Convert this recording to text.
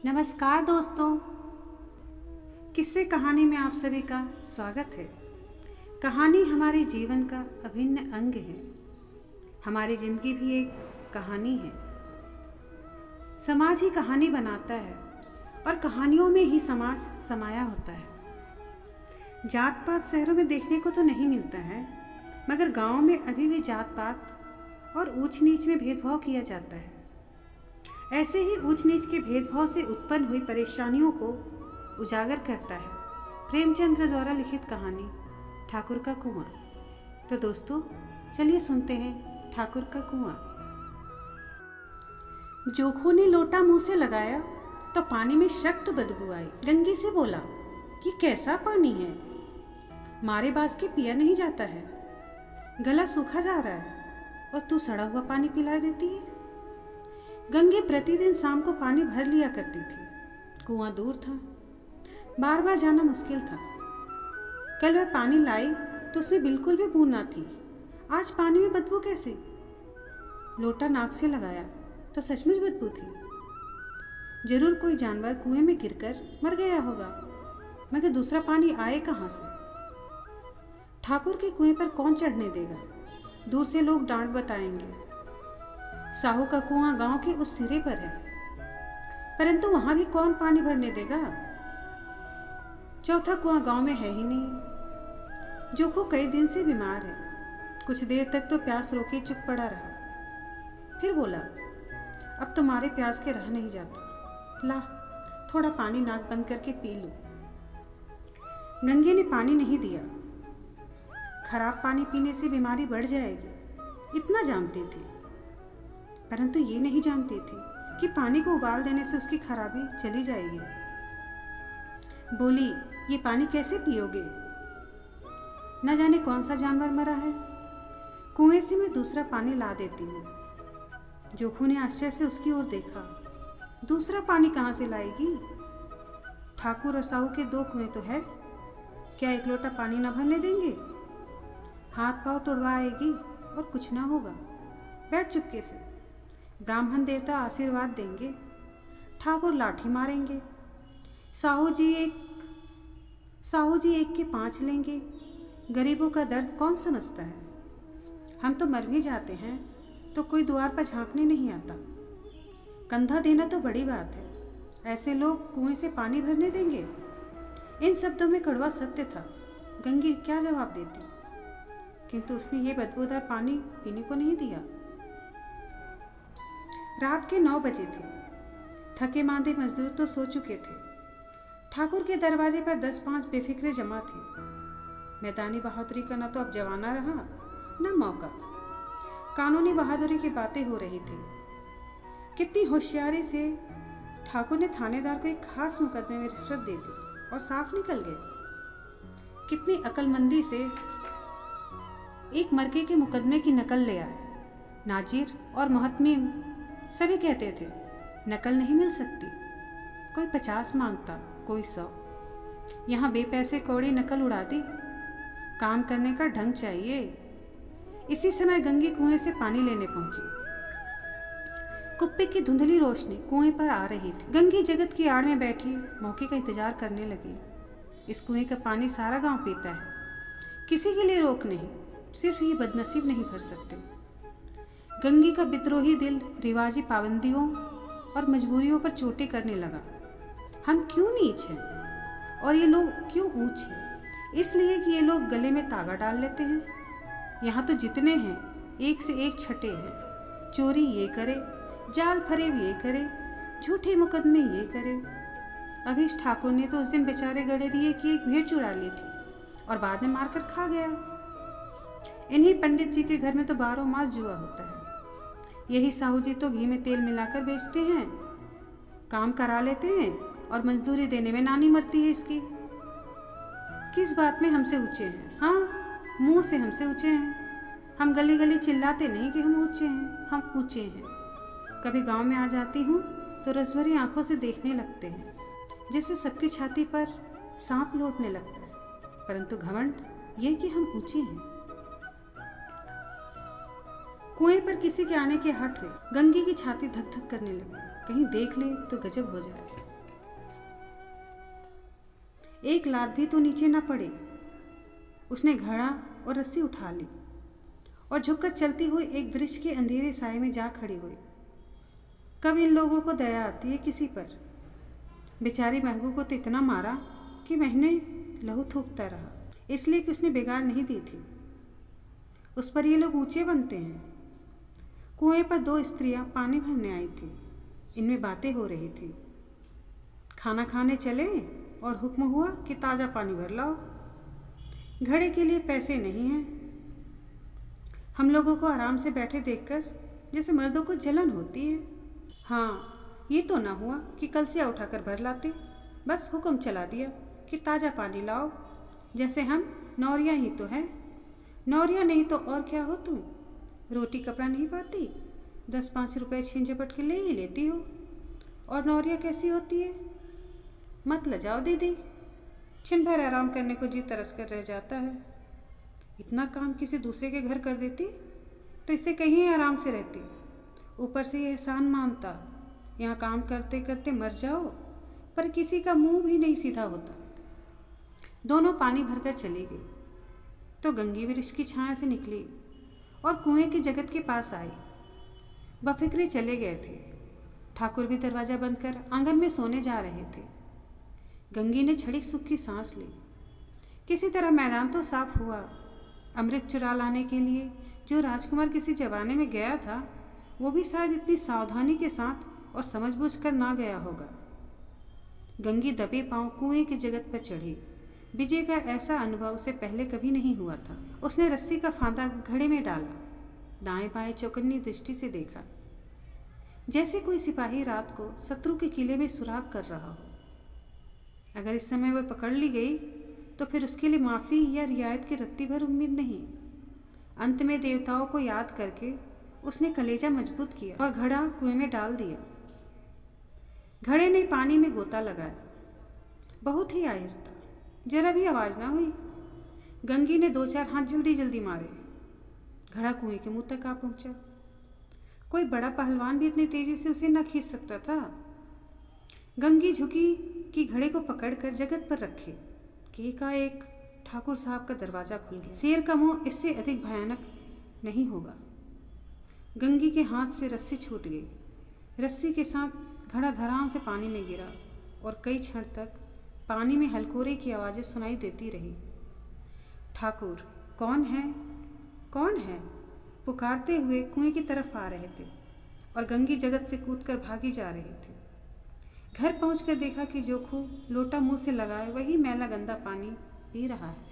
नमस्कार दोस्तों, किस्से कहानी में आप सभी का स्वागत है। कहानी हमारे जीवन का अभिन्न अंग है। हमारी जिंदगी भी एक कहानी है। समाज ही कहानी बनाता है और कहानियों में ही समाज समाया होता है। जात पात शहरों में देखने को तो नहीं मिलता है, मगर गांव में अभी भी जात पात और ऊंच नीच में भेदभाव किया जाता है। ऐसे ही ऊंच नीच के भेदभाव से उत्पन्न हुई परेशानियों को उजागर करता है प्रेमचंद्र द्वारा लिखित कहानी ठाकुर का कुआं। तो दोस्तों, चलिए सुनते हैं ठाकुर का कुआं। जोखू ने लोटा मुंह से लगाया तो पानी में सख्त बदबू आई। गंगी से बोला, ये कैसा पानी है, मारे बास के पिया नहीं जाता है। गला सूखा जा रहा है और तू सड़ा हुआ पानी पिला देती है। गंगी प्रतिदिन शाम को पानी भर लिया करती थी। कुआं दूर था, बार बार जाना मुश्किल था। कल वह पानी लाई तो उसमें बिल्कुल भी बूंद ना थी। आज पानी में बदबू कैसी? लोटा नाक से लगाया तो सचमुच बदबू थी। जरूर कोई जानवर कुएं में गिरकर मर गया होगा, मगर दूसरा पानी आए कहाँ से? ठाकुर के कुएं पर कौन चढ़ने देगा? दूर से लोग डांट बताएंगे। साहू का कुआं गांव के उस सिरे पर है, परंतु वहां भी कौन पानी भरने देगा? चौथा कुआं गांव में है ही नहीं। जोखू कई दिन से बीमार है। कुछ देर तक तो प्यास रोके चुप पड़ा रहा। फिर बोला, अब तुम्हारे प्यास के रह नहीं जाता, ला थोड़ा पानी नाक बंद करके पी लो। गंगे ने पानी नहीं दिया। खराब पानी पीने से बीमारी बढ़ जाएगी, इतना जानती थी, परंतु ये नहीं जानती थी कि पानी को उबाल देने से उसकी खराबी चली जाएगी। बोली, ये पानी कैसे पियोगे? न जाने कौन सा जानवर मरा है, कुएं से मैं दूसरा पानी ला देती हूँ। जोखू ने आश्चर्य से उसकी ओर देखा। दूसरा पानी कहाँ से लाएगी? ठाकुर और साहू के दो कुएं तो है, क्या एक लोटा पानी न भरने देंगे? हाथ पांव तुड़वा आएगी और कुछ ना होगा। बैठ चुपके से, ब्राह्मण देवता आशीर्वाद देंगे, ठाकुर लाठी मारेंगे, साहू जी एक के 5 लेंगे। गरीबों का दर्द कौन समझता है? हम तो मर भी जाते हैं तो कोई द्वार पर झांकने नहीं आता। कंधा देना तो बड़ी बात है, ऐसे लोग कुएं से पानी भरने देंगे? इन शब्दों में कड़वा सत्य था। गंगी क्या जवाब देती, किंतु उसने ये बदबूदार पानी पीने को नहीं दिया। रात के 9 बजे थे। थके मांदे मजदूर तो सो चुके थे। ठाकुर के दरवाजे पर 10-5 बेफिक्रे जमा थे। मैदानी बहादुरी का न तो अब जमाना रहा न मौका। कानूनी बहादुरी की बातें हो रही थी। कितनी होशियारी से ठाकुर ने थानेदार को एक खास मुकदमे में रिश्वत दे दी और साफ निकल गए। कितनी अक्लमंदी से एक मरके के मुकदमे की नकल ले आए। नाजिर और मोहतमीम सभी कहते थे नकल नहीं मिल सकती। कोई 50 मांगता, कोई 100। यहाँ बेपैसे कौड़ी नकल उड़ा दी। काम करने का ढंग चाहिए। इसी समय गंगी कुएं से पानी लेने पहुंची। कुप्पे की धुंधली रोशनी कुएं पर आ रही थी। गंगी जगत की आड़ में बैठी मौके का इंतजार करने लगी। इस कुएं का पानी सारा गांव पीता है, किसी के लिए रोक नहीं, सिर्फ ये बदनसीब नहीं भर सकते। गंगी का विद्रोही दिल रिवाजी पाबंदियों और मजबूरियों पर चोटें करने लगा। हम क्यों नीच हैं और ये लोग क्यों ऊंच हैं? इसलिए कि ये लोग गले में तागा डाल लेते हैं। यहाँ तो जितने हैं एक से एक छठे हैं। चोरी ये करे, जाल फरेब ये करे, झूठे मुकदमे ये करे। अभीश ठाकुर ने तो उस दिन बेचारे गडेरिए की एक भेड़ चुरा ली थी और बाद में मारकर खा गया। इन्हीं पंडित जी के घर में तो 12 मास जुआ होता है। यही साहू जी तो घी में तेल मिलाकर बेचते हैं, काम करा लेते हैं और मजदूरी देने में नानी मरती है इसकी। किस बात में हमसे ऊंचे हैं? हाँ, मुंह से हमसे ऊंचे हैं। हम गली गली चिल्लाते नहीं कि हम ऊंचे हैं, हम ऊंचे हैं। कभी गांव में आ जाती हूँ तो रसभरी आंखों से देखने लगते हैं, जैसे सबकी छाती पर सांप लौटने लगता है, परंतु घमंड ये कि हम ऊंचे हैं। कुएं पर किसी के आने के हट हुए। गंगी की छाती धक धक करने लगी। कहीं देख ले तो गजब हो जाए। एक लात भी तो नीचे न पड़े। उसने घड़ा और रस्सी उठा ली और झुककर चलती हुई एक वृक्ष के अंधेरे साए में जा खड़ी हुई। कब इन लोगों को दया आती है किसी पर। बेचारी महबूब को तो इतना मारा कि महीने लहू थूकता रहा, इसलिए कि उसने बिगाड़ नहीं दी थी। उस पर ये लोग ऊंचे बनते हैं। कुएं पर 2 स्त्रियां पानी भरने आई थी। इनमें बातें हो रही थी। खाना खाने चले और हुक्म हुआ कि ताज़ा पानी भर लाओ। घड़े के लिए पैसे नहीं हैं। हम लोगों को आराम से बैठे देखकर जैसे मर्दों को जलन होती है। हाँ, ये तो ना हुआ कि कलसिया उठाकर भर लाते। बस हुक्म चला दिया कि ताज़ा पानी लाओ, जैसे हम नौरिया ही तो हैं। नौरिया नहीं तो और क्या हो तुम? रोटी कपड़ा नहीं पाती, 10-5 रुपए छीन झपट के ले ही लेती हो। और नौरिया कैसी होती है? मत लजाओ दीदी, छिन भर आराम करने को जी तरस कर रह जाता है। इतना काम किसी दूसरे के घर कर देती तो इससे कहीं आराम से रहती। ऊपर से ये एहसान मानता, यहाँ काम करते करते मर जाओ, पर किसी का मुंह भी नहीं सीधा होता। दोनों पानी भरकर चली गई तो गंगी वृक्ष की छाया से निकली और कुएं के जगत के पास आई। बफिक्रे चले गए थे। ठाकुर भी दरवाज़ा बंद कर आंगन में सोने जा रहे थे। गंगी ने क्षणिक सुख की सांस ली। किसी तरह मैदान तो साफ हुआ। अमृत चुरा लाने के लिए जो राजकुमार किसी जमाने में गया था, वो भी शायद इतनी सावधानी के साथ और समझबूझ कर ना गया होगा। गंगी दबे पांव कुएं के जगत पर चढ़ी। विजय का ऐसा अनुभव उसे पहले कभी नहीं हुआ था। उसने रस्सी का फांदा घड़े में डाला, दाएं बाएं चौकन्नी दृष्टि से देखा, जैसे कोई सिपाही रात को शत्रु के किले में सुराग कर रहा हो। अगर इस समय वह पकड़ ली गई तो फिर उसके लिए माफ़ी या रियायत की रत्ती भर उम्मीद नहीं। अंत में देवताओं को याद करके उसने कलेजा मजबूत किया और घड़ा कुएं में डाल दिया। घड़े ने पानी में गोता लगाया, बहुत ही आहिस्ता, जरा भी आवाज़ ना हुई। गंगी ने 2-4 हाथ जल्दी जल्दी मारे। घड़ा कुएं के मुंह तक आ पहुंचा। कोई बड़ा पहलवान भी इतनी तेजी से उसे न खींच सकता था। गंगी झुकी कि घड़े को पकड़कर जगत पर रखे कि एकाएक ठाकुर साहब का दरवाज़ा खुल गया। शेर का मुंह इससे अधिक भयानक नहीं होगा। गंगी के हाथ से रस्सी छूट गई। रस्सी के साथ घड़ा धड़ाम से पानी में गिरा और कई क्षण तक पानी में हलकोरे की आवाज़ें सुनाई देती रही। ठाकुर, कौन है, कौन है? पुकारते हुए कुएं की तरफ आ रहे थे और गंगी जगत से कूदकर भागी जा रही थी। घर पहुंचकर देखा कि जोखू लोटा मुंह से लगाए वही मैला गंदा पानी पी रहा है।